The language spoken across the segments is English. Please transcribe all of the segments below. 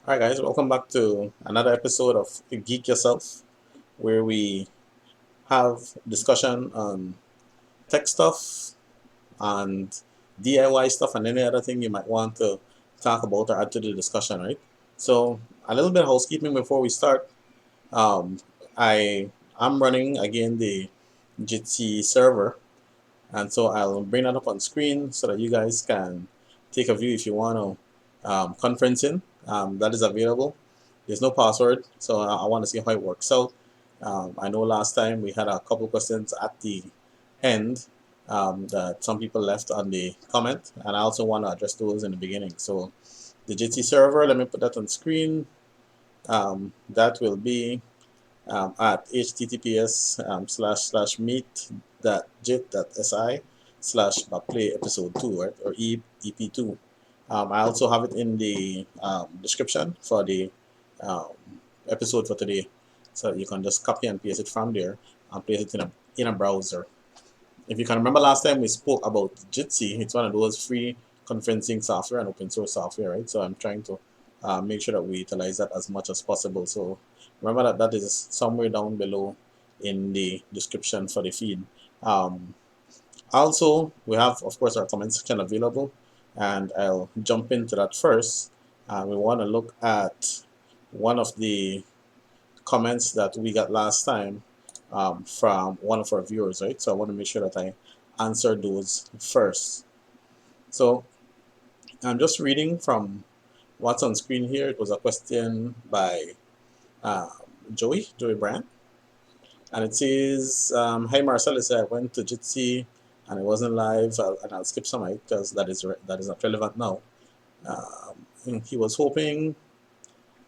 Hi guys, welcome back to another episode of Geek Yourself, where we have discussion on tech stuff and DIY stuff and any other thing you might want to talk about or add to the discussion, right? So a little bit of housekeeping before we start. Um, I am running again the Jitsi server, and so I'll bring that up on screen so that you guys can take a view if you want to conference in. That is available. There's no password, so I want to see how it works out. I know last time we had a couple questions at the end that some people left on the comment, and I also want to address those in the beginning. So the Jitsi server, let me put that on screen. That will be at https / meet.jit.si / bapplay episode 2, right, or EP2. I also have it in the description for the um, episode for today, so you can just copy and paste it from there and place it in a browser. If you can remember last time we spoke about Jitsi, it's one of those free conferencing software and open source software, right? So I'm trying to make sure that we utilize that as much as possible. So remember that that is somewhere down below in the description for the feed. Um, Also, we have, of course, our comment section available, and I'll jump into that first. We want to look at one of the comments that we got last time from one of our viewers, right? So I want to make sure that I answer those first. So I'm just reading from what's on screen here. It was a question by uh, Joey Brand, and it says, "Hi Marcellus, I went to Jitsi and it wasn't live, and I'll skip some because that is not relevant now." He was hoping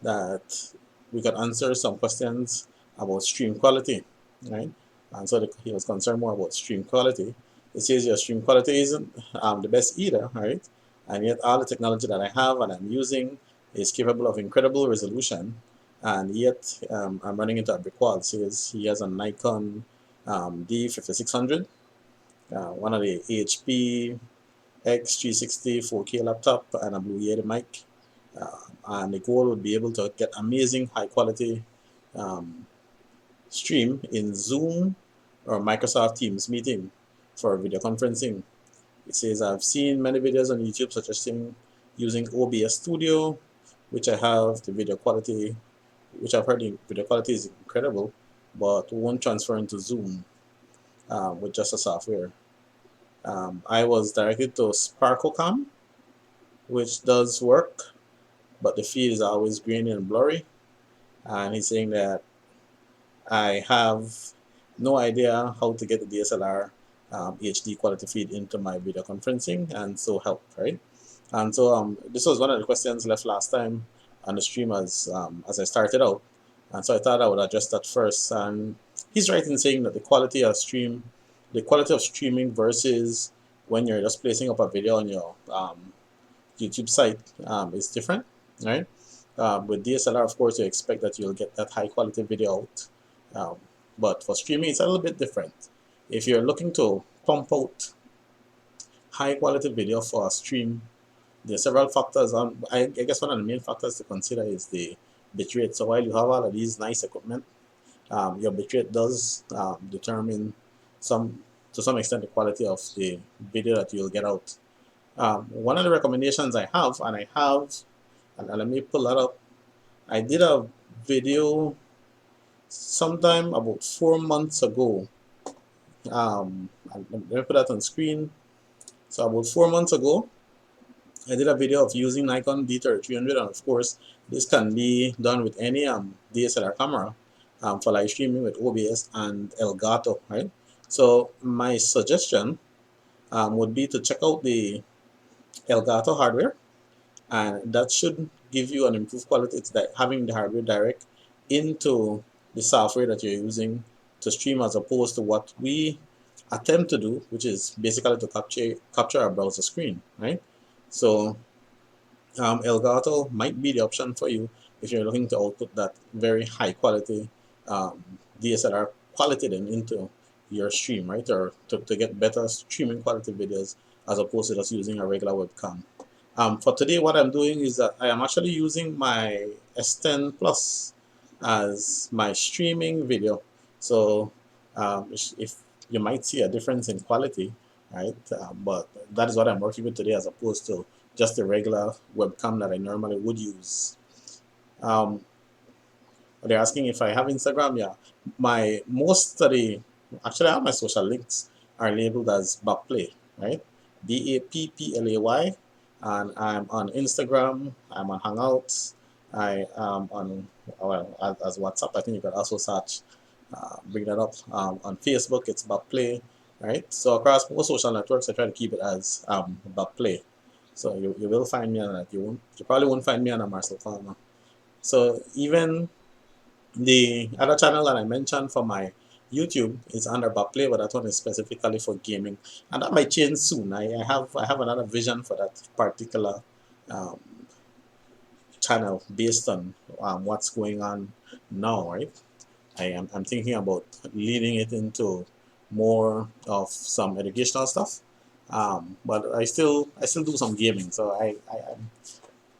that we could answer some questions about stream quality, right? And so he was concerned more about stream quality. It says your stream quality isn't the best either, right? And yet all the technology that I have and I'm using is capable of incredible resolution, and yet I'm running into a brick wall. It says he has a Nikon D5600, one of the HP X360 4K laptop, and a Blue Yeti mic. And the goal would be able to get amazing high quality um, stream in Zoom or Microsoft Teams meeting for video conferencing. It says, I've seen many videos on YouTube suggesting using OBS Studio, which I have the video quality, which I've heard the video quality is incredible, but won't transfer into Zoom with just a software. I was directed to SparkleCam, which does work, but the feed is always grainy and blurry. And he's saying that I have no idea how to get the DSLR HD quality feed into my video conferencing, and so help, right? And so this was one of the questions left last time on the stream as I started out, and so I thought I would address that first. And he's right in saying that the quality of streaming versus when you're just placing up a video on your YouTube site is different, right? With DSLR, of course, you expect that you'll get that high quality video out. Um, but for streaming, it's a little bit different. If you're looking to pump out high quality video for a stream, there are several factors. I guess one of the main factors to consider is the bitrate. So while you have all of these nice equipment, your bitrate does determine some to some extent the quality of the video that you'll get out. One of the recommendations I have, and let me pull that up. I did a video sometime about 4 months ago. Let me put that on screen. So about 4 months ago, I did a video of using Nikon D3300, and of course, this can be done with any DSLR camera for live streaming with OBS and Elgato, right? So my suggestion would be to check out the Elgato hardware, and that should give you an improved quality. It's that having the hardware direct into the software that you're using to stream, as opposed to what we attempt to do, which is basically to capture a browser screen, right? So Elgato might be the option for you if you're looking to output that very high quality um, DSLR quality then into your stream, right? Or to get better streaming quality videos as opposed to just using a regular webcam. For today, what I'm doing is that I am actually using my S10 Plus as my streaming video. So if you might see a difference in quality, right? But that is what I'm working with today, as opposed to just the regular webcam that I normally would use. Um, they're asking if I have Instagram. Yeah, my most of the actually all my social links are labeled as bapplay, right? BAPPLAY, and I'm on Instagram. I'm on Hangouts. I am on well as WhatsApp. I think you can also search, bring that up. On Facebook, it's bapplay, right? So across most social networks, I try to keep it as bapplay. So you will find me on that. You probably won't find me on a Marcel Farmer. So even the other channel that I mentioned for my YouTube is under Bapplay, but that one is specifically for gaming, and that might change soon. I have another vision for that particular um, channel based on what's going on now, right? I'm thinking about leading it into more of some educational stuff, but I still do some gaming, so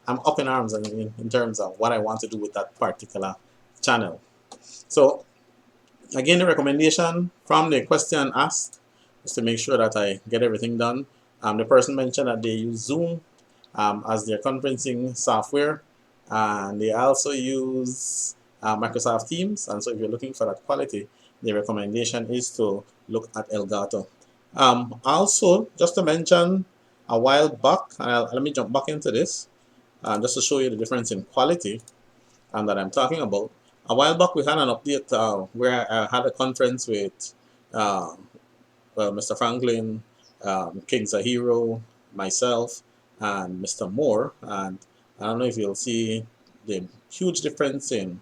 I'm up in arms in terms of what I want to do with that particular channel. So again, the recommendation from the question asked is to make sure that I get everything done. The person mentioned that they use Zoom as their conferencing software, and they also use Microsoft Teams. And so, if you're looking for that quality, the recommendation is to look at Elgato. Also, just to mention, a while back, let me jump back into this just to show you the difference in quality that I'm talking about. A while back, we had an update where I had a conference with uh, Mr. Franklin, King Zahiro, myself, and Mr. Moore. And I don't know if you'll see the huge difference in,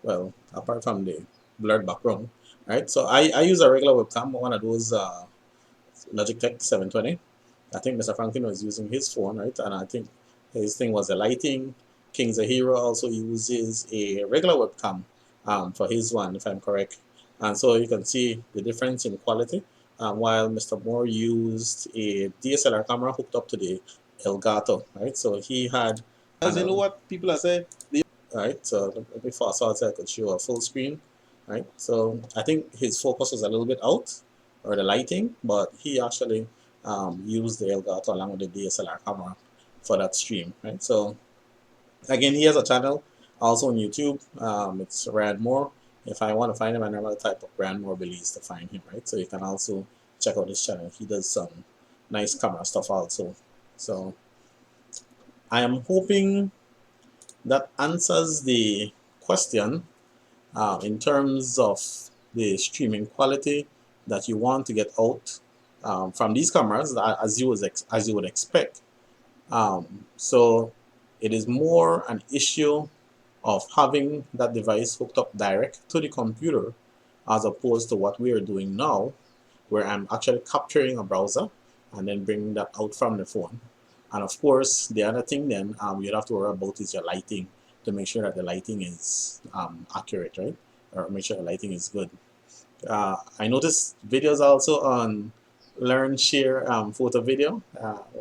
well, apart from the blurred background, right? So I use a regular webcam, one of those Logitech 720. I think Mr. Franklin was using his phone, right? And I think his thing was the lighting. King Zahiro also uses a regular webcam for his one, if I'm correct. And so you can see the difference in quality. While Mr. Moore used a DSLR camera hooked up to the Elgato, right? So he had. As you know what people are saying, right? So before I saw it, I could show a full screen, right? So I think his focus was a little bit out, or the lighting, but he actually used the Elgato along with the DSLR camera for that stream, right? So again, he has a channel also on YouTube. It's Brad Moore. If I want to find him, I never type of Brad Moore Belize to find him, right? So you can also check out his channel. He does some nice camera stuff also. So I am hoping that answers the question in terms of the streaming quality that you want to get out from these cameras, as you would expect. So it is more an issue of having that device hooked up direct to the computer, as opposed to what we are doing now, where I'm actually capturing a browser and then bringing that out from the phone. And of course, the other thing then you'd have to worry about is your lighting, to make sure that the lighting is accurate, right? Or make sure the lighting is good. I noticed videos also on Learn Share Photo Video,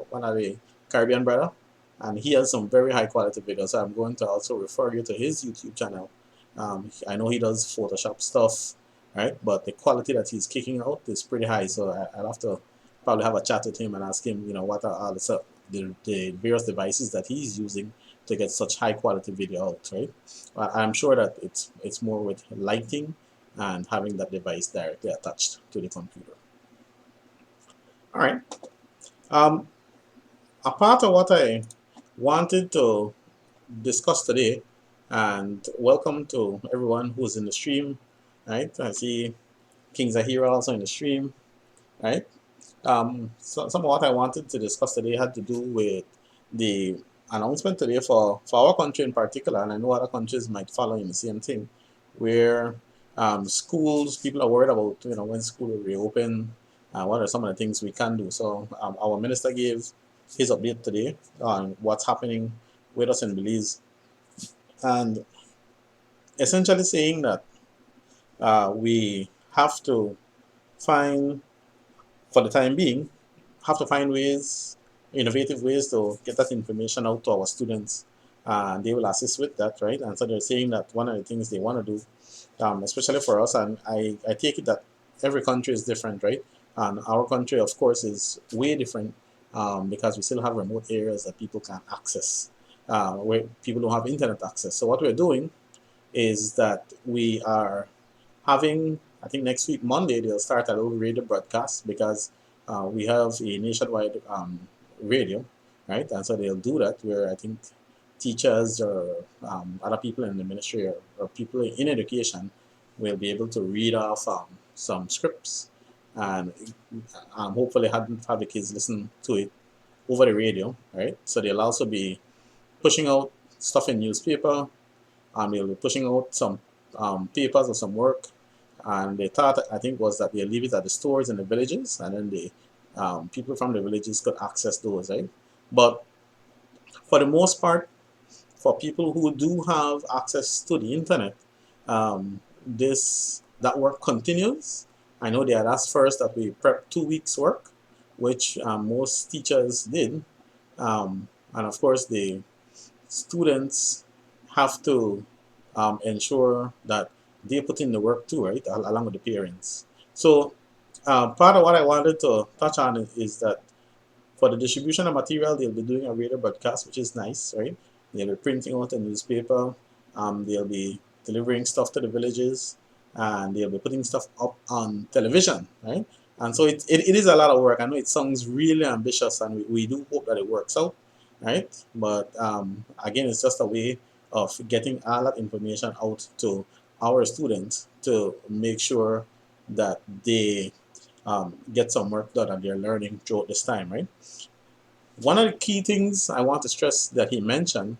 one of the Caribbean brother, and he has some very high quality videos. So I'm going to also refer you to his YouTube channel. I know he does Photoshop stuff, right? But the quality that he's kicking out is pretty high. So I'll have to probably have a chat with him and ask him, what are all the various devices that he's using to get such high quality video out, right? I'm sure that it's more with lighting and having that device directly attached to the computer. All right. Um, a part of what I wanted to discuss today, and welcome to everyone who's in the stream, right? I see King Zahira also in the stream, right? So some of what I wanted to discuss today had to do with the announcement today for our country in particular, and I know other countries might follow in the same thing, where schools, people are worried about, when school will reopen, what are some of the things we can do. So our minister gave his update today on what's happening with us in Belize, and essentially saying that we have to find, for the time being, have to find ways innovative ways to get that information out to our students, and they will assist with that, right? And so they're saying that one of the things they want to do, especially for us, and I take it that every country is different, right? And our country, of course, is way different, because we still have remote areas that people can't access, where people don't have internet access. So what we're doing is that we are having, I think next week, Monday, they'll start a little radio broadcast, because we have a nationwide radio, right? And so they'll do that where I think teachers or other people in the ministry, or people in education will be able to read off some scripts, and hopefully have the kids listen to it over the radio, right? So they'll also be pushing out stuff in newspaper, they'll be pushing out some papers or some work, and the thought, I think, was that they'll leave it at the stores in the villages, and then the people from the villages could access those, right? But for the most part, for people who do have access to the internet, this that work continues. I know they had asked first that we prep 2 weeks work, which most teachers did, and of course the students have to ensure that they put in the work too, right, along with the parents. So part of what I wanted to touch on is that for the distribution of material, they'll be doing a radio broadcast, which is nice, right? They'll be printing out a newspaper. They'll be delivering stuff to the villages, and they'll be putting stuff up on television, right? And so it is a lot of work. I know it sounds really ambitious, and we do hope that it works out, right? But again, it's just a way of getting all that information out to our students to make sure that they get some work done and they're learning throughout this time, right? One of the key things I want to stress that he mentioned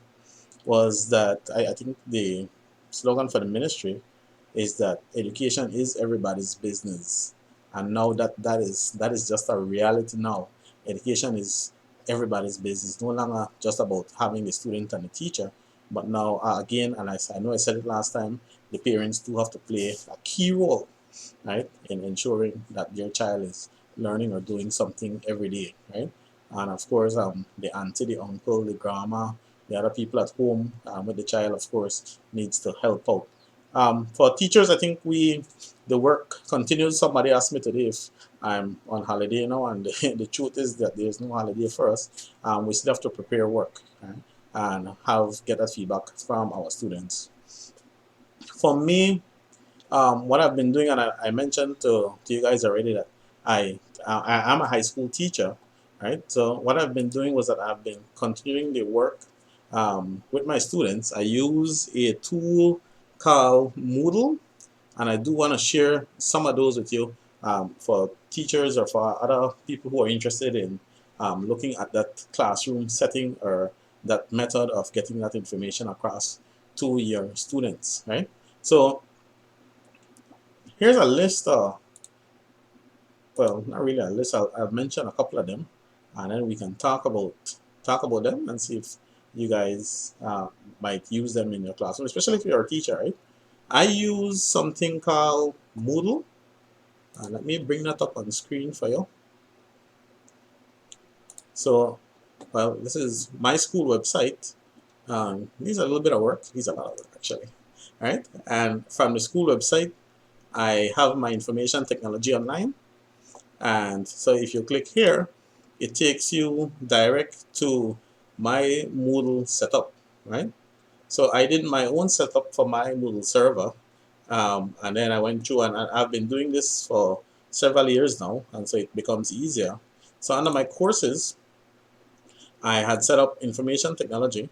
was that I think the slogan for the ministry is that education is everybody's business, and now that is just a reality now. Education is everybody's business, no longer just about having the student and the teacher, but now again, and I know I said it last time, the parents do have to play a key role, right, in ensuring that their child is learning or doing something every day, right? And of course, the auntie, the uncle, the grandma, the other people at home with the child, of course, needs to help out. For teachers, I think the work continues. Somebody asked me today if I'm on holiday now, and the truth is that there's no holiday for us. We still have to prepare work, right, and get that feedback from our students. For me, what I've been doing, and I mentioned to you guys already that I am a high school teacher, right? So what I've been doing was that I've been continuing the work with my students. I use a tool called Moodle, and I do want to share some of those with you for teachers or for other people who are interested in looking at that classroom setting or that method of getting that information across to your students, right? So here's a list of, well, not really a list. I'll mention a couple of them, and then we can talk about them and see if you guys might use them in your classroom, especially if you're a teacher, right? I use something called Moodle. Let me bring that up on the screen for you. So, well, this is my school website. Needs a little bit of work. Needs a lot of work, actually. Right? And from the school website, I have my information technology online. And so if you click here, it takes you direct to my Moodle setup, right? So I did my own setup for my Moodle server, and then I went through, and I've been doing this for several years now, and so it becomes easier. So under my courses, I had set up information technology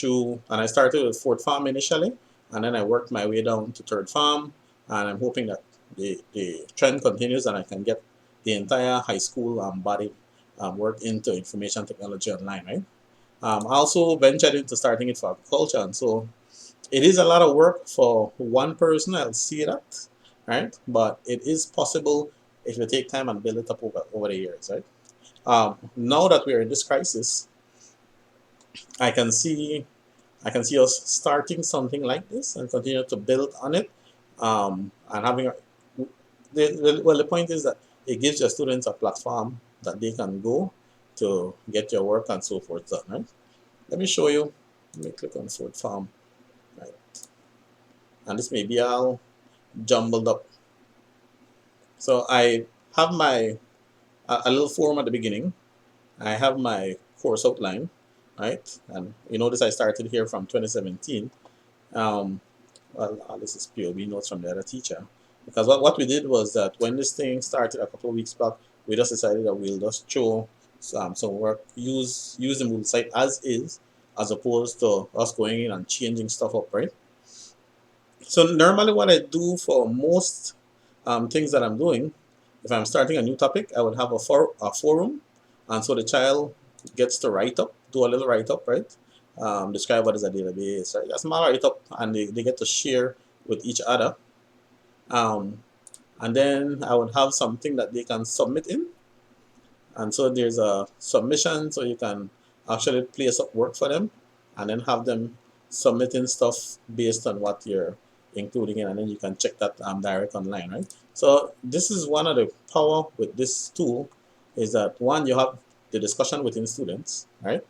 and I started with fourth farm initially, and then I worked my way down to third farm, and I'm hoping that the trend continues and I can get the entire high school body work into information technology online, right? I also ventured into starting it for agriculture, and so it is a lot of work for one person. I'll see that, right? But it is possible if you take time and build it up over the years, right? Now that we're in this crisis, I can see I can see us starting something like this and continue to build on it, and having well, the point is that it gives your students a platform that they can go to get your work and so forth done, right? Let me show you. Let me click on Fort Farm, right? And this may be all jumbled up. So I have my a little form at the beginning. I have my course outline, right? And you notice I started here from 2017. Um, well, this is POB notes from the other teacher. Because what we did was that when this thing started a couple of weeks back, we just decided that we'll just show some work, use the Moodle site as is, as opposed to us going in and changing stuff up, right? So normally what I do for most things that I'm doing, if I'm starting a new topic, I would have a forum, and so the child gets to write up, do a little write up, right? Describe what is a database, right? A small write up, and they get to share with each other. Um, and then I would have something that they can submit in, and so there's a submission, so you can actually place up work for them and then have them submitting stuff based on what you're including in, and then you can check that direct online, right? So this is one of the power with this tool, is that one, you have the discussion within students, right?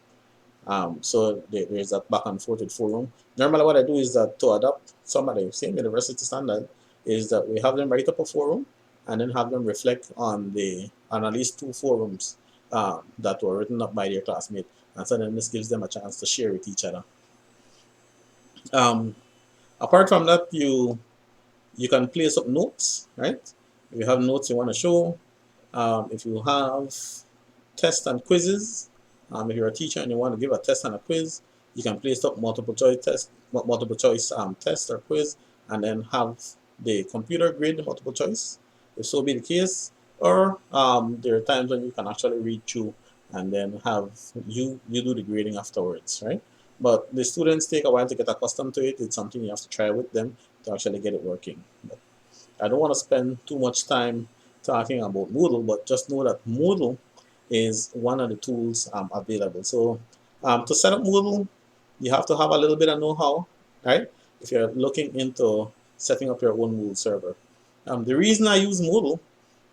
So there's that back and forth with forum. Normally what I do is that to adopt some of the same university standard is that we have them write up a forum and then have them reflect on at least two forums that were written up by their classmate. And so then this gives them a chance to share with each other. Um, Apart from that, you can place up notes, right? If you have notes you want to show, if you have tests and quizzes. If you're a teacher and you want to give a test and a quiz, you can place up multiple choice test or quiz, and then have the computer grade the multiple choice, if so be the case. Or there are times when you can actually read through and then have you do the grading afterwards, right? But the students take a while to get accustomed to it. It's something you have to try with them to actually get it working. But I don't want to spend too much time talking about Moodle, but just know that Moodle is one of the tools available. So to set up Moodle, you have to have a little bit of know-how, right? If you're looking into setting up your own Moodle server. The reason I use Moodle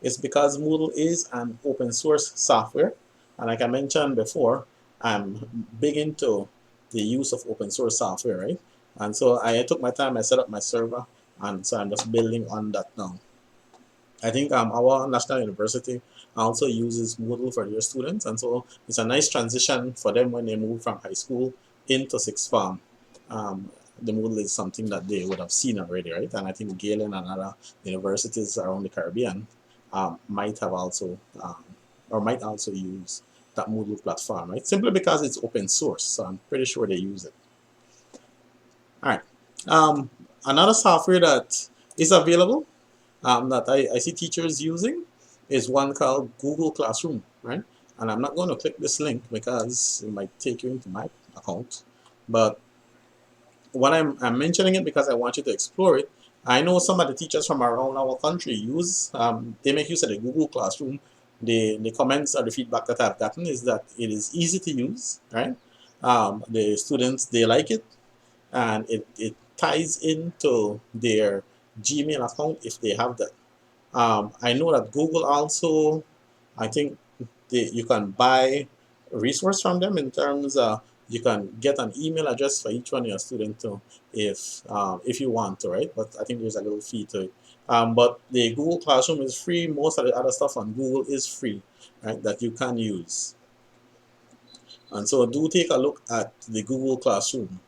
is because Moodle is an open source software. And like I mentioned before, I'm big into the use of open source software, right? And so I took my time, I set up my server, and so I'm just building on that now. I think our national university also uses Moodle for their students, and so it's a nice transition for them when they move from high school into sixth form. Um, the Moodle is something that they would have seen already, right? And I think Galen and other universities around the Caribbean might have also or might also use that Moodle platform, right? Simply because it's open source, so I'm pretty sure they use it. All right. Another software that is available that I see teachers using is one called Google Classroom, right? And I'm not going to click this link because it might take you into my account. But what I'm mentioning it because I want you to explore it. I know some of the teachers from around our country they make use of the Google Classroom. The comments or the feedback that I've gotten is that it is easy to use, right? The students, they like it, and it ties into their Gmail account if they have that. I know that Google also, I think you can buy resource from them in terms of you can get an email address for each one of your students too, if you want to, right? But I think there's a little fee to it. But the Google Classroom is free. Most of the other stuff on Google is free, right? That you can use. And so do take a look at the Google Classroom.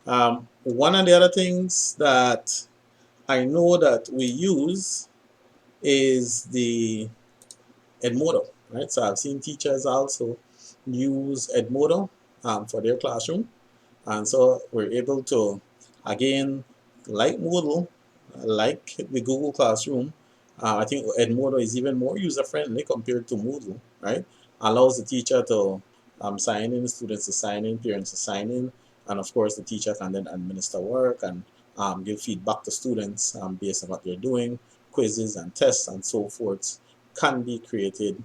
One of the other things that I know that we use is the Edmodo, right? So I've seen teachers also use Edmodo for their classroom. And so we're able to, again, like Moodle, like the Google Classroom, I think Edmodo is even more user-friendly compared to Moodle, right? Allows the teacher to sign in, students to sign in, parents to sign in, and of course the teacher can then administer work and give feedback to students based on what they're doing. Quizzes and tests and so forth can be created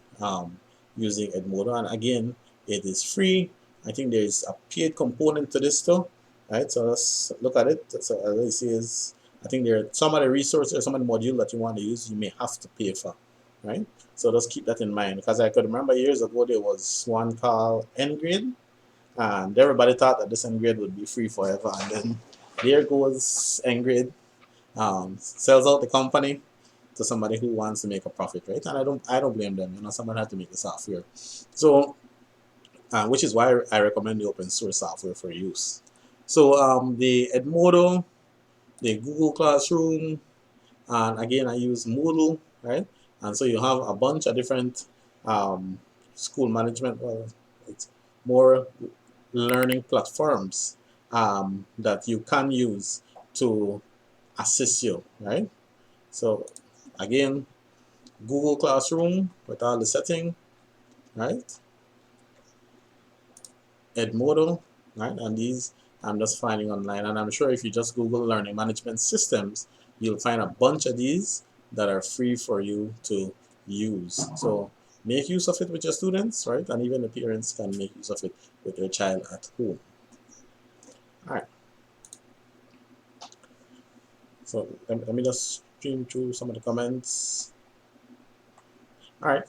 using Edmodo. And again, it is free. I think there is a paid component to this too, right? So let's look at it. So as I say, I think there are some of the resources, some of the module that you want to use, you may have to pay for, right? So just keep that in mind, because I could remember years ago there was one called Ngrade, and everybody thought that this Ngrade would be free forever, and then there goes Ngrade, sells out the company to somebody who wants to make a profit, right? And I don't blame them. Someone had to make the software. So, which is why I recommend the open source software for use. So, the Edmodo, the Google Classroom, and again I use Moodle, right? And so you have a bunch of different um, school management, well, it's more learning platforms that you can use to assist you, right? So again, Google Classroom with all the setting, right? Edmodo, right? And these I'm just finding online, and I'm sure if you just Google learning management systems, you'll find a bunch of these that are free for you to use. So make use of it with your students, right? And even the parents can make use of it with their child at home. All right. So let me just stream through some of the comments. All right.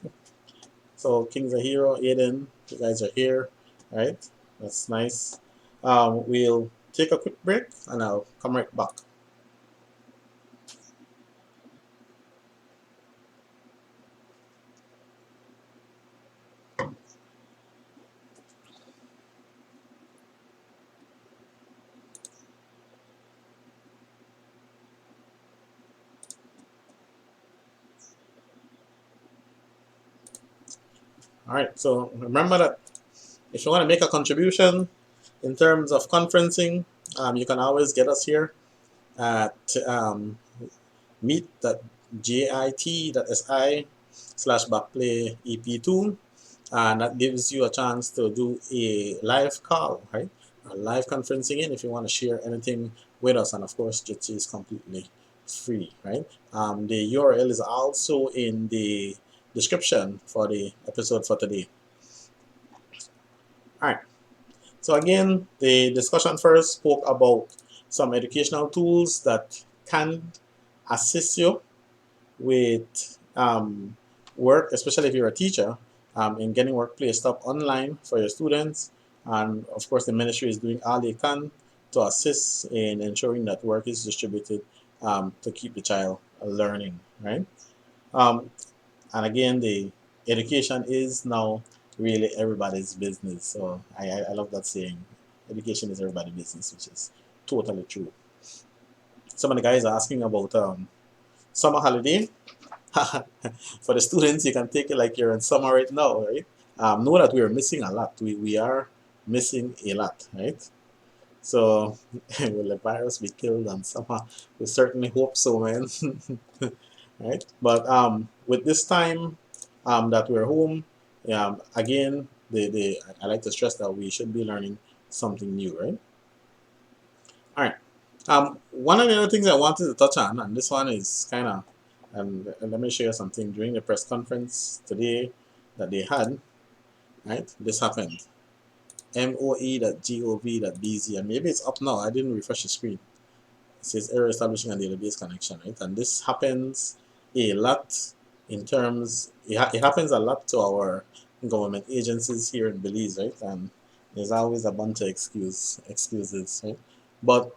So King's a hero, Aiden, you guys are here, right? That's nice. We'll take a quick break and I'll come right back. All right, so remember that if you want to make a contribution in terms of conferencing, you can always get us here at meet.git.si/bapplay EP2, and that gives you a chance to do a live call, right? A live conferencing in if you want to share anything with us, and of course, Jitsi is completely free, right? The URL is also in the description for the episode for today. All right. So again, the discussion first spoke about some educational tools that can assist you with work, especially if you're a teacher, in getting work placed up online for your students. And of course, the ministry is doing all they can to assist in ensuring that work is distributed to keep the child learning, right? Um, and again, the education is now really everybody's business. So I love that saying. Education is everybody's business, which is totally true. Some of the guys are asking about summer holiday. For the students, you can take it like you're in summer right now, right? Know that we are missing a lot. We are missing a lot, right? So, will the virus be killed on summer? We certainly hope so, man. Right? But with this time that we're home, again, I like to stress that we should be learning something new, right? All right. One of the other things I wanted to touch on, and this one is kind of, let me share something during the press conference today that they had, right? This happened. moe.gov.bz, and maybe it's up now. I didn't refresh the screen. It says error establishing a database connection, right? And this happens a lot in terms, it happens a lot to our government agencies here in Belize, right? And there's always a bunch of excuses, right? But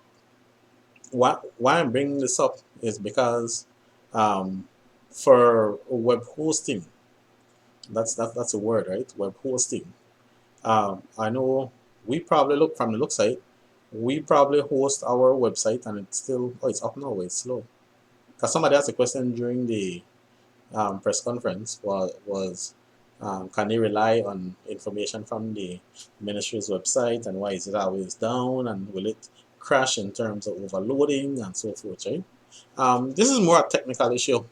why I'm bringing this up is because um, for web hosting, that's a word, right? Web hosting. I know we probably look from the look side, we probably host our website and it's still, oh, it's up now, it's slow. Because somebody asked a question during the press conference was can they rely on information from the ministry's website, and why is it always down, and will it crash in terms of overloading and so forth, right? This is more a technical issue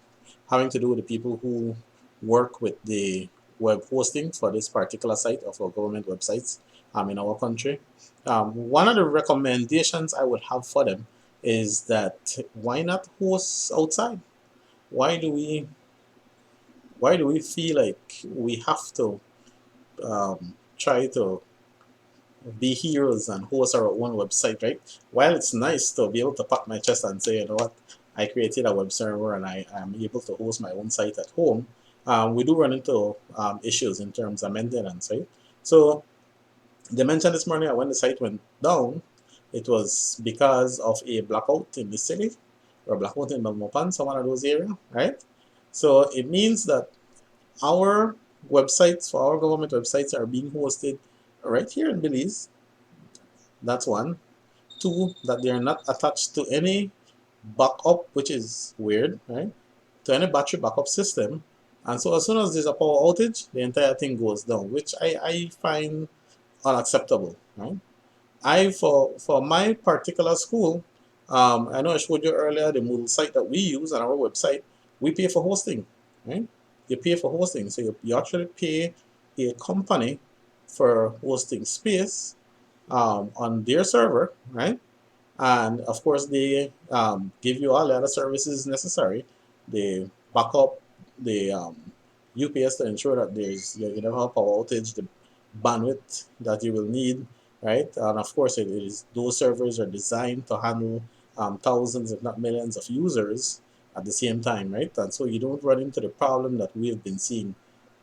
having to do with the people who work with the web hosting for this particular site of our government websites in our country. One of the recommendations I would have for them is that why not host outside? Why do we why do we feel like we have to try to be heroes and host our own website, right? While it's nice to be able to pat my chest and say, you know what, I created a web server and I am able to host my own site at home, we do run into issues in terms of maintenance, right? So they mentioned this morning that when the site went down, it was because of a blackout in the city or blackout in Belmopan, some one of those areas, right? So it means that our websites, for our government websites, are being hosted right here in Belize. That's one. Two, that they are not attached to any backup, which is weird, right? To any battery backup system. And so as soon as there's a power outage, the entire thing goes down, which I find unacceptable, right? For my particular school, I know I showed you earlier the Moodle site that we use on our website. We pay for hosting, right? You pay for hosting, so you actually pay a company for hosting space on their server, right? And of course, they give you all the other services necessary. They back up the UPS to ensure that you never have power outage, the bandwidth that you will need, right? And of course, it is those servers are designed to handle thousands, if not millions, of users at the same time, right? And so you don't run into the problem that we have been seeing.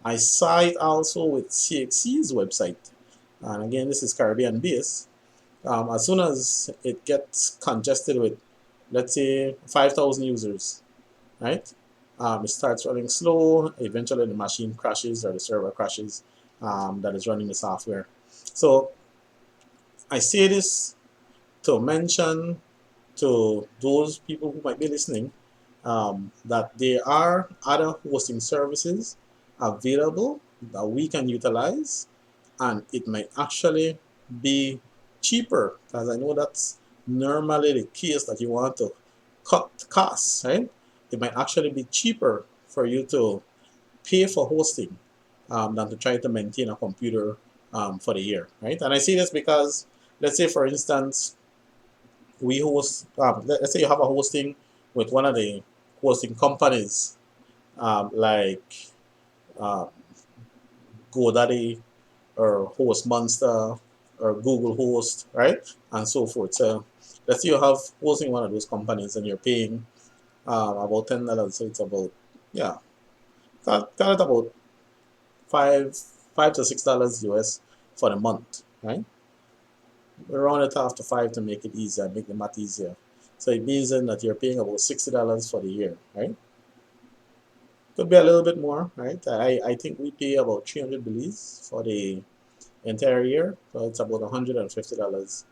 I saw it also with CXC's website, and again, this is Caribbean based. As soon as it gets congested with, let's say, 5,000 users, right? It starts running slow. Eventually, the machine crashes or the server crashes that is running the software. So I say this to mention to those people who might be listening that there are other hosting services available that we can utilize, and it might actually be cheaper, because I know that's normally the case, that you want to cut costs, right? It might actually be cheaper for you to pay for hosting than to try to maintain a computer for the year, right? And I say this because, let's say, for instance, we host, let's say you have a hosting with one of the hosting companies like um, GoDaddy or Host Monster or Google Host, right? And so forth. So let's say you have hosting one of those companies and you're paying about $10. So it's about, yeah, call it about five to $6 US for the month, right? We round it off to five to make it easier, make the math easier. So it means then that you're paying about $60 for the year, right? Could be a little bit more, right? I think we pay about 300 Belize for the entire year, so it's about $150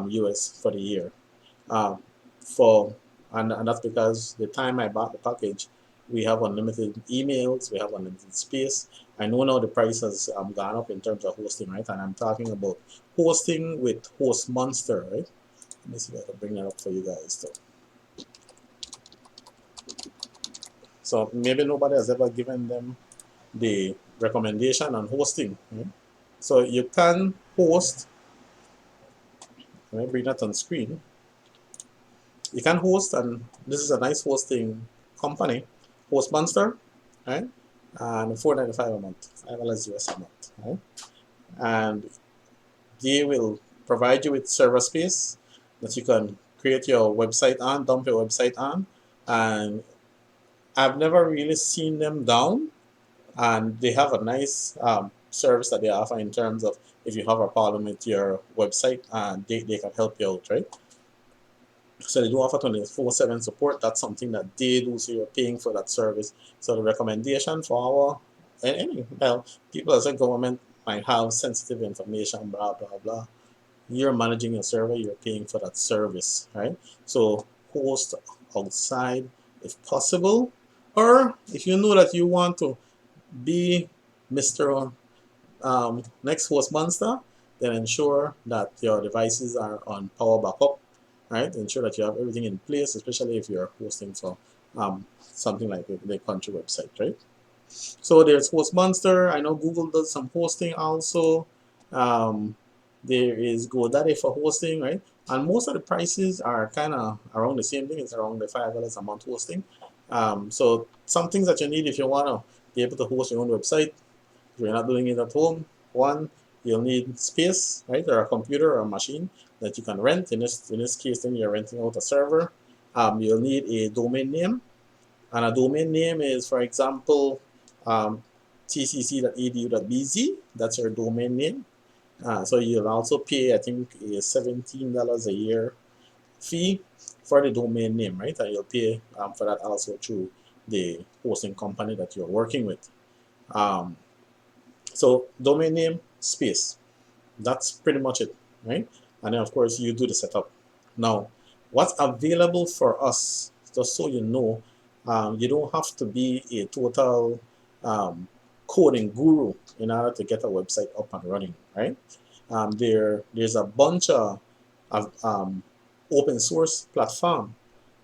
US for the year. Um, for and that's because the time I bought the package, we have unlimited emails, we have unlimited space. I know now the price has gone up in terms of hosting, right? And I'm talking about hosting with Host Monster, right? Let me see if I can bring that up for you guys too. So maybe nobody has ever given them the recommendation on hosting. Right? So you can host, let me bring that on screen. You can host, and this is a nice hosting company, Host Monster, right? And $4.95 a month, $5 US a month, right? And they will provide you with server space that you can create your website on, dump your website on, and I've never really seen them down. And they have a nice service that they offer in terms of if you have a problem with your website, and they can help you out, right? So they do offer 24/7 support. That's something that they do, so you're paying for that service. So the recommendation for our and any well, people as a government might have sensitive information, blah blah blah. You're managing your server, you're paying for that service, right? So host outside if possible, or if you know that you want to be Mr. Next host monster, then ensure that your devices are on power backup, right? Ensure that you have everything in place, especially if you're hosting for something like the country website, right? So there's Host Monster. I know Google does some hosting also. Um, there is GoDaddy for hosting, right? And most of the prices are kind of around the same thing. It's around the $5 a month hosting. So some things that you need if you want to be able to host your own website, if you're not doing it at home, one, you'll need space, right, or a computer or a machine that you can rent. In this case, then you're renting out a server. You'll need a domain name, and a domain name is, for example, um, tcc.edu.bz. That's your domain name. So you'll also pay, I think, a $17 a year fee for the domain name, right? And you'll pay for that also through the hosting company that you're working with. Um, so domain name, space. That's pretty much it, right? And then of course you do the setup. Now, what's available for us, just so you know, you don't have to be a total um, coding guru in order to get a website up and running, right? There's a bunch of open source platform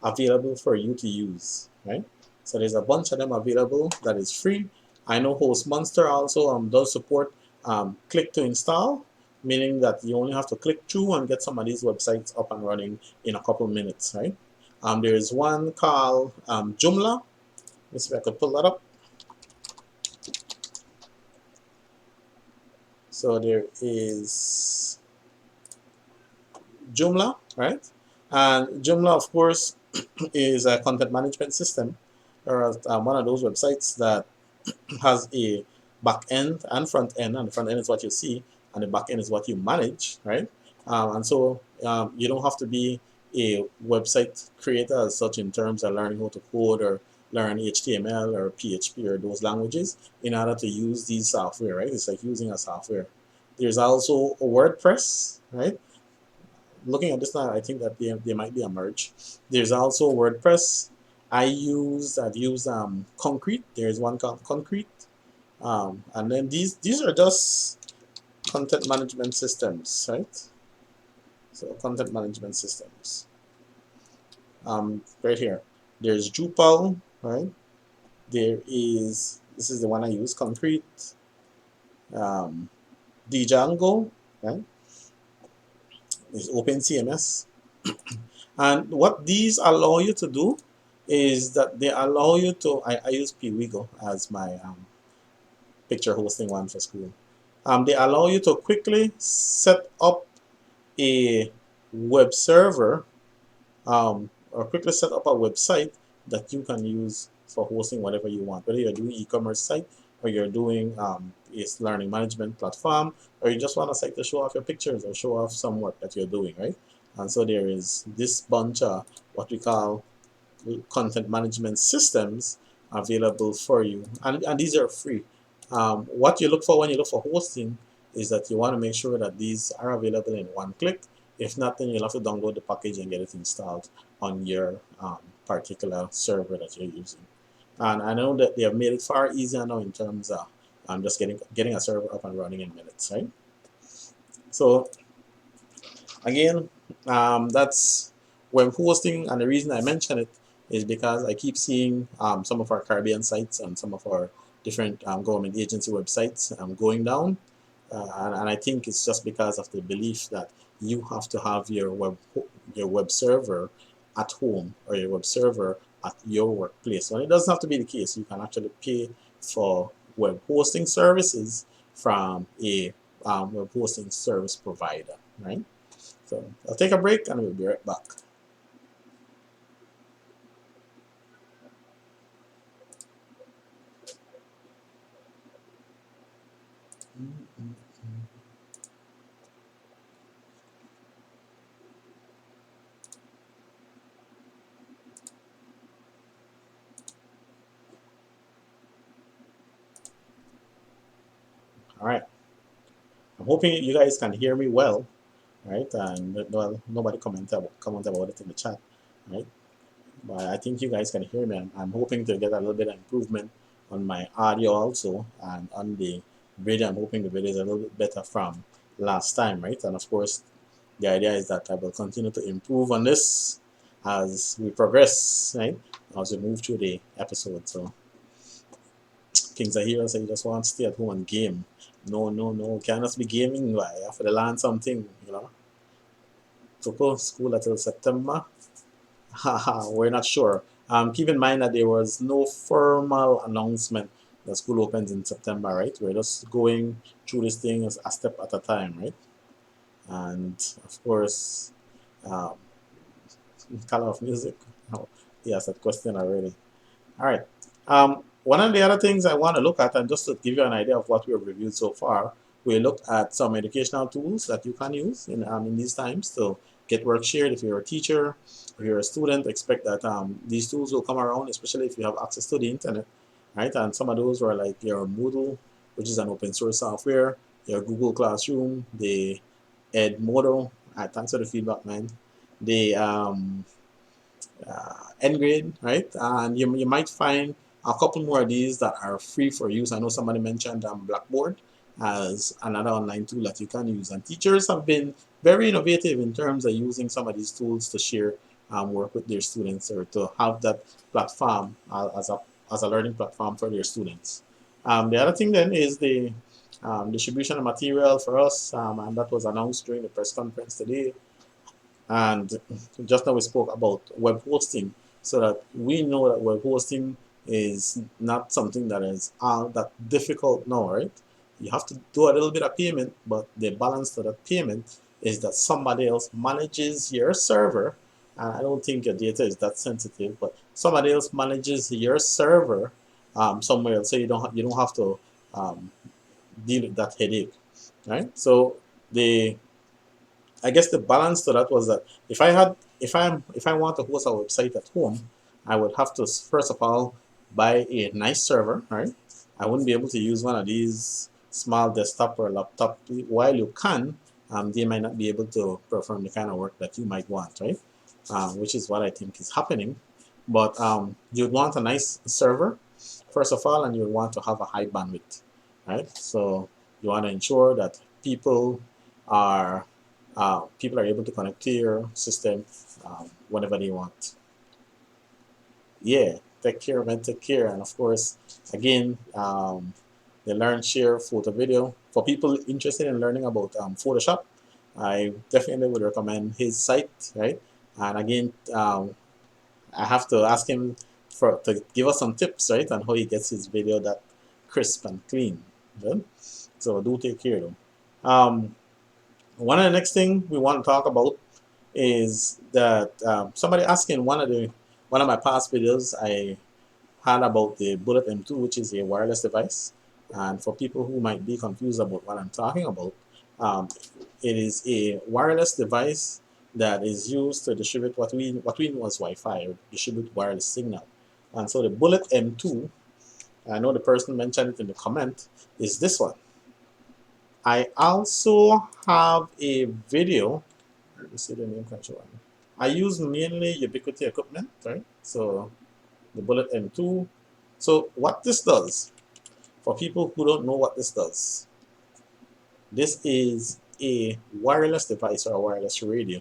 available for you to use, right? So there's a bunch of them available that is free. I know Host Monster also does support click to install, meaning that you only have to click through and get some of these websites up and running in a couple minutes, right? There's one called Joomla. Let's see if I could pull that up. So there is Joomla, right? And Joomla, of course, is a content management system, or one of those websites that has a back end and front end, and the front end is what you see, and the back end is what you manage, right? And so you don't have to be a website creator as such in terms of learning how to code or learn HTML or PHP or those languages in order to use these software, right? It's like using a software. There's also a WordPress, right? Looking at this now, I think that they might be a merge. There's also WordPress. I've used Concrete. There's one called Concrete. And then these are just content management systems, right? So content management systems. Right here. There's Drupal, right? This is the one I use, Concrete. Um, Django, right? Is OpenCMS. And what these allow you to do is that they allow you to, I use Piwigo as my picture hosting one for school. They allow you to quickly set up a web server or quickly set up a website that you can use for hosting whatever you want, whether you're doing e-commerce site or you're doing a learning management platform, or you just want a site to show off your pictures or show off some work that you're doing, right? And so there is this bunch of what we call content management systems available for you, and these are free. What you look for when you look for hosting is that you want to make sure that these are available in one click. If not, then you'll have to download the package and get it installed on your particular server that you're using. And I know that they have made it far easier now in terms of just getting a server up and running in minutes, right? So again, that's web hosting, and the reason I mention it is because I keep seeing some of our Caribbean sites and some of our different government agency websites going down, and I think it's just because of the belief that you have to have your web server at home or your web server at your workplace. And it doesn't have to be the case. You can actually pay for web hosting services from a web hosting service provider, right? So I'll take a break and we'll be right back. All right. I'm hoping you guys can hear me well, right? And well, nobody comment about it in the chat, right? But I think you guys can hear me. I'm hoping to get a little bit of improvement on my audio also, and on the video. I'm hoping the video is a little bit better from last time, right? And of course, the idea is that I will continue to improve on this as we progress, right? As we move through the episode. So Kings are here, so you just want to stay at home and game. No, no, no. Can't just be gaming. Why? You have to learn something, you know. Football school until September. Haha, we're not sure. Keep in mind that there was no formal announcement that school opens in September, right? We're just going through this thing as a step at a time, right? And of course, um, color of music. Oh, he asked that question already. All right. One of the other things I want to look at, and just to give you an idea of what we have reviewed so far, we looked at some educational tools that you can use in these times to get work shared. If you're a teacher, if you're a student, expect that these tools will come around, especially if you have access to the internet, right? And some of those were like your Moodle, which is an open source software, your Google Classroom, the Edmodo, thanks for the feedback, man. The Ngrade, right? And you might find a couple more of these that are free for use. I know somebody mentioned Blackboard as another online tool that you can use. And teachers have been very innovative in terms of using some of these tools to share work with their students, or to have that platform as a learning platform for their students. The other thing then is the distribution of material for us, and that was announced during the press conference today. And just now we spoke about web hosting, so that we know that web hosting is not something that is all that difficult now, right? You have to do a little bit of payment, but the balance to that payment is that somebody else manages your server. And I don't think your data is that sensitive, but somebody else manages your server somewhere else, so you don't have to um, deal with that headache, right? So the I guess the balance to that was that if I want to host a website at home, I would have to first of all buy a nice server, right? I wouldn't be able to use one of these small desktop or laptop. While you can, they might not be able to perform the kind of work that you might want, right? Which is what I think is happening. But you'd want a nice server first of all, and you'd want to have a high bandwidth, right? So you want to ensure that are people are able to connect to your system whenever they want. Yeah, take care, man, take care. And of course, again, the Learn Share Photo Video. For people interested in learning about Photoshop, I definitely would recommend his site, right? And again, I have to ask him to give us some tips, right, on how he gets his video that crisp and clean. Good? So do take care, though. One of the next thing we want to talk about is that somebody asking one of my past videos I had about the Bullet M2, which is a wireless device. And for people who might be confused about what I'm talking about, um, it is a wireless device that is used to distribute what we know as Wi-Fi, or distribute wireless signal. And so the Bullet M2, I know the person mentioned it in the comment, is this one. I also have a video. Let me see the name control. I use mainly Ubiquiti equipment, right? So the Bullet M2. So what this does, for people who don't know what this does, this is a wireless device or a wireless radio,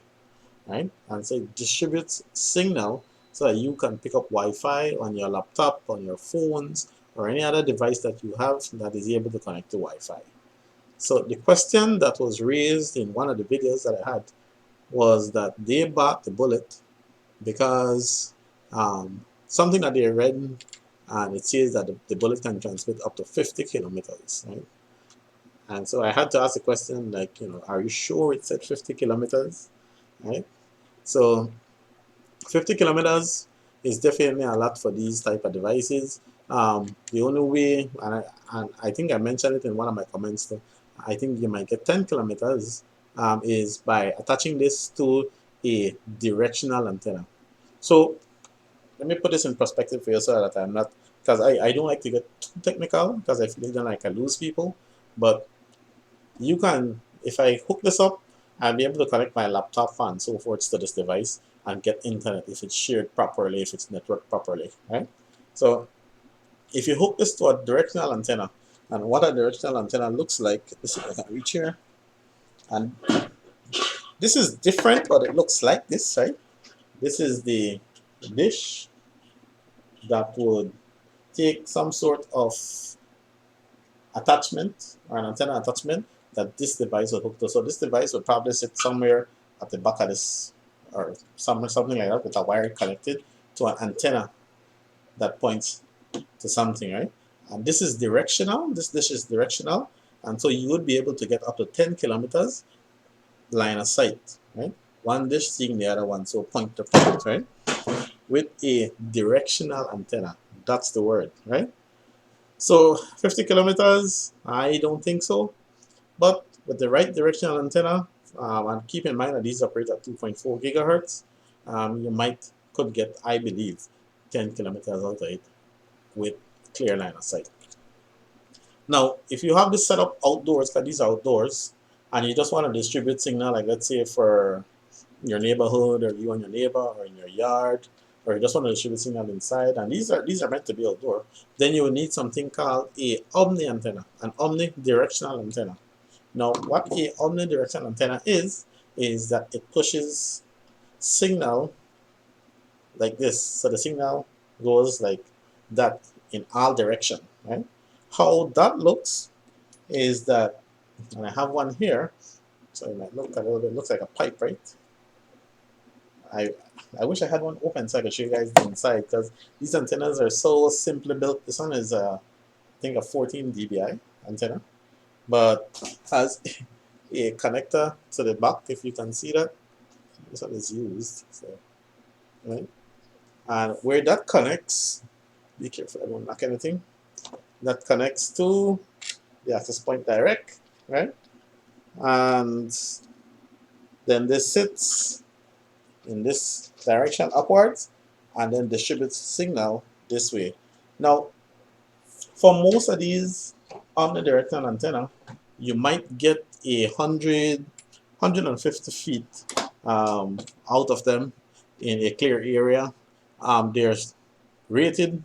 right? And so it distributes signal so that you can pick up Wi-Fi on your laptop, on your phones, or any other device that you have that is able to connect to Wi-Fi. So the question that was raised in one of the videos that I had was that they bought the Bullet because something that they read, and it says that the Bullet can transmit up to 50 kilometers, right? And so I had to ask the question, like, are you sure it said 50 kilometers, right? So 50 kilometers is definitely a lot for these type of devices. The only way, and I think I mentioned it in one of my comments, though, I think you might get 10 kilometers is by attaching this to a directional antenna. So let me put this in perspective for you so that I'm not, because I don't like to get too technical, because I feel like I lose people. But you can, if I hook this up, I'll be able to connect my laptop and so forth to this device and get internet if it's shared properly, if it's networked properly, right? So if you hook this to a directional antenna, and what a directional antenna looks like, let's see if I can reach here. And this is different, but it looks like this, right? This is the dish that would take some sort of attachment or an antenna attachment that this device would hook to. So this device would probably sit somewhere at the back of this, or something like that, with a wire connected to an antenna that points to something, right? And this is directional. This dish is directional, and so you would be able to get up to 10 kilometers line of sight, right? One dish seeing the other one, so point to point, right? With a directional antenna. That's the word, right? So 50 kilometers, I don't think so. But with the right directional antenna, and keep in mind that these operate at 2.4 gigahertz, you could get, I believe, 10 kilometers out of it with clear line of sight. Now, if you have this set up outdoors, because these are outdoors, and you just want to distribute signal, like let's say for your neighborhood or you and your neighbor or in your yard, or you just want to distribute signal inside, and these are meant to be outdoor, then you will need something called a omni antenna, an omnidirectional antenna. Now, what a omnidirectional antenna is that it pushes signal like this. So the signal goes like that in all direction, right? How that looks is that, and I have one here, so it might look a little bit, looks like a pipe, right? I I wish I had one open so I could show you guys the inside, because these antennas are so simply built. This one is I think a 14 dBi antenna, but has a connector to the back, if you can see that. This one is used, so right. And where that connects, be careful, I don't knock anything. That connects to the access point direct, right? And then this sits in this direction upwards and then distributes signal this way. Now, for most of these omnidirectional antenna, you might get 150 feet out of them in a clear area. They're rated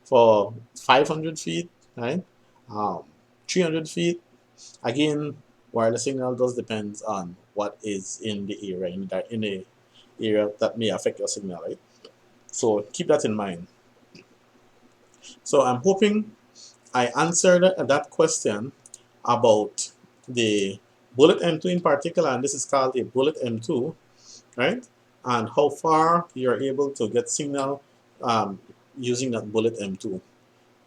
for 500 feet, right? Um, 300 feet. Again, wireless signal does depends on what is in the area, in the area that may affect your signal, right? So keep that in mind. So I'm hoping I answered that question about the Bullet M2 in particular, and this is called a Bullet M2, right? And how far you're able to get signal using that Bullet M2.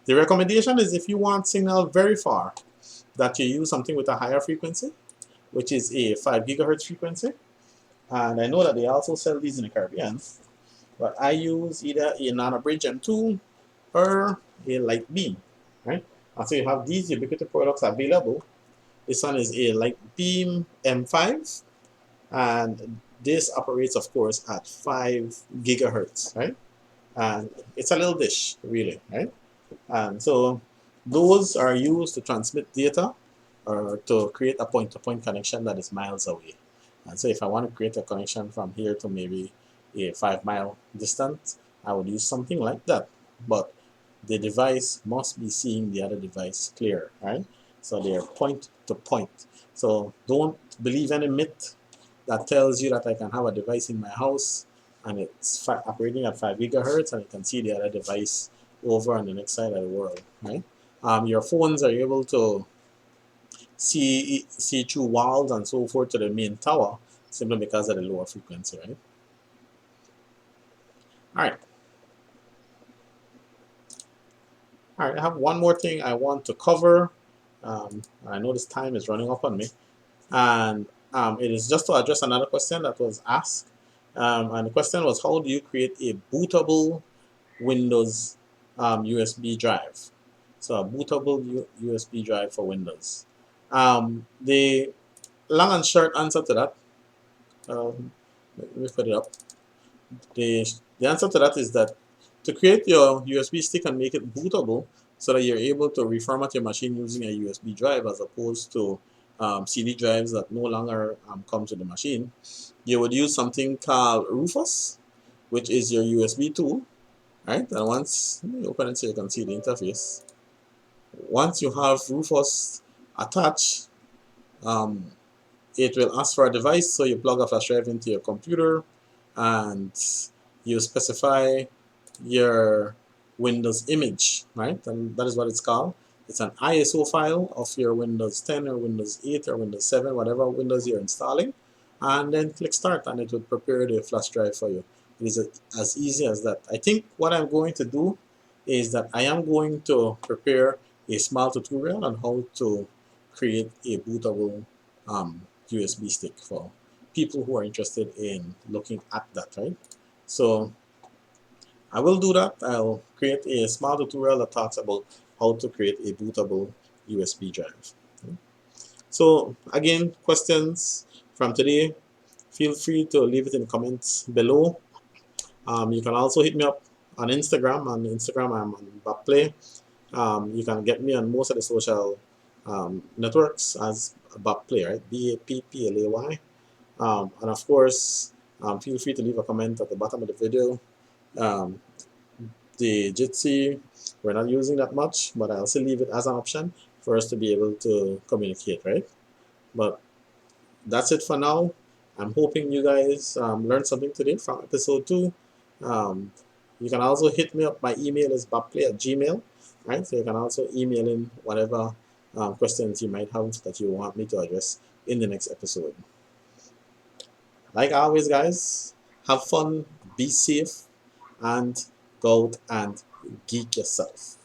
The recommendation is if you want signal very far, that you use something with a higher frequency, which is a 5 gigahertz frequency. And I know that they also sell these in the Caribbean, but I use either a Nano Bridge M2 or a Light Beam, right? And so you have these Ubiquity products available. This one is a Light Beam M5, and this operates, of course, at 5 gigahertz, right? And it's a little dish, really, right? And so those are used to transmit data or to create a point-to-point connection that is miles away. And so if I want to create a connection from here to maybe a 5 mile distance, I would use something like that. But the device must be seeing the other device clear, right? So they are point to point. So don't believe any myth that tells you that I can have a device in my house and it's operating at 5 gigahertz and you can see the other device over on the next side of the world, right? Your phones are able to see through walls and so forth to the main tower simply because of the lower frequency, right? All right. All right, I have one more thing I want to cover. I know this time is running up on me, and it is just to address another question that was asked. And the question was, how do you create a bootable Windows USB drive? So a bootable USB drive for Windows. The long and short answer to that, let me put it up. The answer to that is that to create your USB stick and make it bootable so that you're able to reformat your machine using a USB drive as opposed to CD drives that no longer come to the machine, you would use something called Rufus, which is your USB tool, right? And once, let me open it so you can see the interface. Once you have Rufus attached, um, it will ask for a device, so you plug a flash drive into your computer and you specify your Windows image, right? And that is what it's called. It's an ISO file of your Windows 10 or Windows 8 or Windows 7, whatever Windows you're installing, and then click start and it will prepare the flash drive for you. It is as easy as that. I think what I'm going to do is that I am going to prepare a small tutorial on how to create a bootable USB stick for people who are interested in looking at that, right? So I will do that. I'll create a small tutorial that talks about how to create a bootable USB drive. So again, questions from today, feel free to leave it in the comments below. You can also hit me up on Instagram. On Instagram, I'm on bapplay. You can get me on most of the social networks as bapplay, right? Bapplay. And of course, feel free to leave a comment at the bottom of the video. Um, the Jitsi, we're not using that much, but I'll still leave it as an option for us to be able to communicate, right? But that's it for now. I'm hoping you guys learned something today from episode 2. Um, you can also hit me up. My email is bapplay@gmail, right? So you can also email in whatever questions you might have that you want me to address in the next episode. Like always, guys, have fun, be safe, and go out and geek yourself.